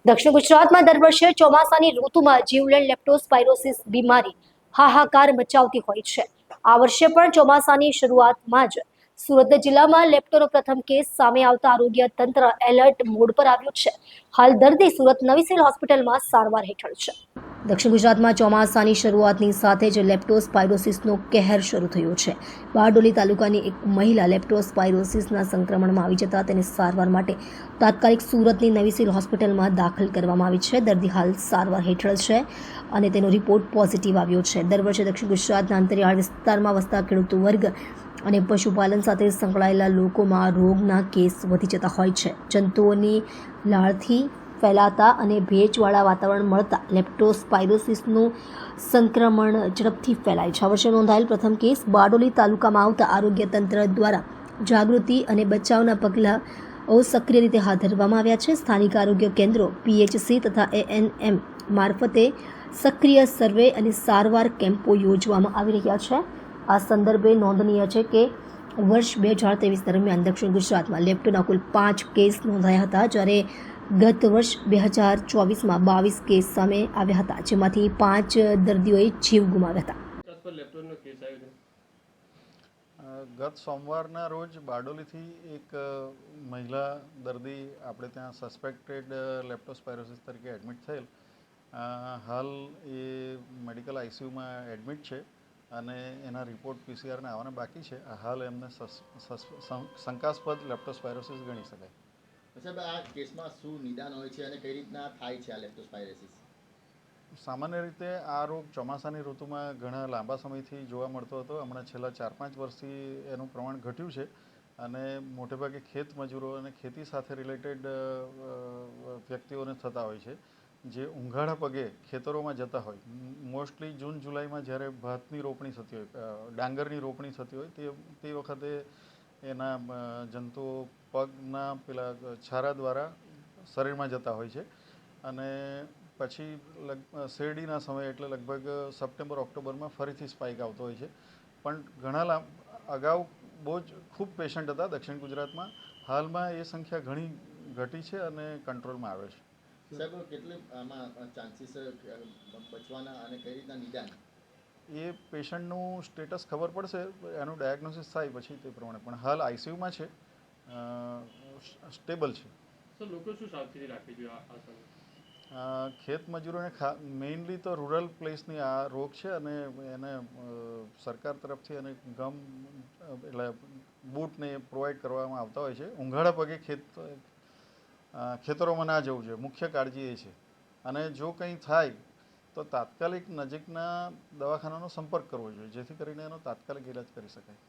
દક્ષિણ ગુજરાતમાં દર વર્ષે ચોમાસાની ઋતુમાં જીવલેણ લેપ્ટોસ્પાઇરોસિસ બીમારી હાહાકાર મચાવતી હોય છે। આ વર્ષે પણ ચોમાસાની શરૂઆતમાં જ સુરત જિલ્લામાં લેપ્ટોનો પ્રથમ કેસ સામે આવતા આરોગ્ય તંત્ર એલર્ટ મોડ પર આવ્યું છે। હાલ દર્દી સુરત નવી સિવિલ હોસ્પિટલમાં સારવાર હેઠળ છે। દક્ષિણ ગુજરાતમાં ચોમાસાની શરૂઆતની સાથે જ લેપ્ટોસ્પાઇરોસિસનો કહેર શરૂ થયો છે। બારડોલી તાલુકાની એક મહિલા લેપ્ટોસ્પાઇરોસિસના સંક્રમણમાં આવી જતા તેને સારવાર માટે તાત્કાલિક સુરતની નવી સિવિલ હોસ્પિટલમાં દાખલ કરવામાં આવી છે। દર્દી હાલ સારવાર હેઠળ છે અને તેનો રિપોર્ટ પોઝિટિવ આવ્યો છે। દર વર્ષે દક્ષિણ ગુજરાતના અંતરિયાળ વિસ્તારમાં વસતા ખેડૂત વર્ગ અને પશુપાલન સાથે સંકળાયેલા લોકોમાં રોગના કેસ વધી જતા હોય છે। જંતુઓની લાળથી ફેલાતા અને ભેજવાળા વાતાવરણ મળતા લેપ્ટોસ્પાઇરોસિસનું સંક્રમણ ઝડપથી ફેલાય છે। આ વર્ષે નોંધાયેલ પ્રથમ કેસ બારડોલી તાલુકામાં આવતા આરોગ્ય તંત્ર દ્વારા જાગૃતિ અને બચાવના પગલાં સક્રિય રીતે હાથ ધરવામાં આવ્યા છે। સ્થાનિક આરોગ્ય કેન્દ્રો, પીએચસી તથા એએનએમ મારફતે સક્રિય સર્વે અને સારવાર કેમ્પો યોજવામાં આવી રહ્યા છે। આ સંદર્ભે નોંધનીય છે કે વર્ષ 2023 દરમિયાન દક્ષિણ ગુજરાતમાં લેપ્ટોના કુલ 5 કેસ નોંધાયા હતા, જ્યારે ગત વર્ષ 2024માં 22 કેસ સામે આવ્યા હતા, જેમાંથી 5 દર્દીઓએ જીવ ગુમાવ્યા હતા। ગત સોમવારના રોજ બારડોલીથી એક મહિલા દર્દી આપણે ત્યાં સસ્પેક્ટેડ લેપ્ટોસ્પાઇરોસિસ તરીકે એડમિટ થયેલ। હાલ એ મેડિકલ આઈસીયુમાં એડમિટ છે અને એના રિપોર્ટ પીસીઆરને આવવાના બાકી છે। હાલ એમને શંકાસ્પદ લેપ્ટોસ્પાઇરોસિસ ગણી શકાય। સાહેબ, આ કેસમાં શું નિદાન હોય છે અને કઈ રીતના થાય છે આ લેપ્ટોસ્પાઇરોસિસ? સામાન્ય રીતે આ રોગ ચોમાસાની ઋતુમાં ઘણા લાંબા સમયથી જોવા મળતો હતો। હમણાં છેલ્લા 4-5 વર્ષથી એનું પ્રમાણ ઘટ્યું છે અને મોટેભાગે ખેત મજૂરો અને ખેતી સાથે રિલેટેડ વ્યક્તિઓને થતા હોય છે, જે ઊંઘાડા પગે ખેતરોમાં જતા હોય। મોસ્ટલી જૂન જુલાઈમાં જ્યારે ભાતની રોપણી થતી હોય, ડાંગરની રોપણી થતી હોય તે વખતે એના જંતુઓ પગના પેલા છારા દ્વારા શરીરમાં જતા હોય છે અને પછી શેરડીના સમયે એટલે લગભગ સપ્ટેમ્બર ઓક્ટોબરમાં ફરીથી સ્પાઇક આવતો હોય છે। પણ ઘણા અગાઉ બહુ જ ખૂબ પેશન્ટ હતા દક્ષિણ ગુજરાતમાં। હાલમાં એ સંખ્યા ઘણી ઘટી છે અને કંટ્રોલમાં આવે છે। સાહેબ, કેટલી આમાં ચાન્સીસ બચવાના અને કઈ રીતના નિદાન? એ પેશન્ટનું સ્ટેટસ ખબર પડશે, એનું ડાયગ્નોસિસ થાય પછી તે પ્રમાણે, પણ હાલ આઈસીયુમાં છે, સ્ટેબલ છે। લોકો શું સાવચેતી રાખવી જોઈએ આ સમયે? ખેત મજૂરોને મેઇનલી તો રૂરલ પ્લેસની આ રોગ છે અને એને સરકાર તરફથી અને ગમ એટલે બૂટને પ્રોવાઈડ કરવામાં આવતા હોય છે। ઊંઘાડા પગે ખેતરોમાં ના જવું જોઈએ, મુખ્ય કાળજી એ છે। અને જો કંઈ થાય તો તાત્કાલિક નજીકના દવાખાનાનો સંપર્ક કરવો જોઈએ, જેથી કરીને એનો તાત્કાલિક ઇલાજ કરી શકાય।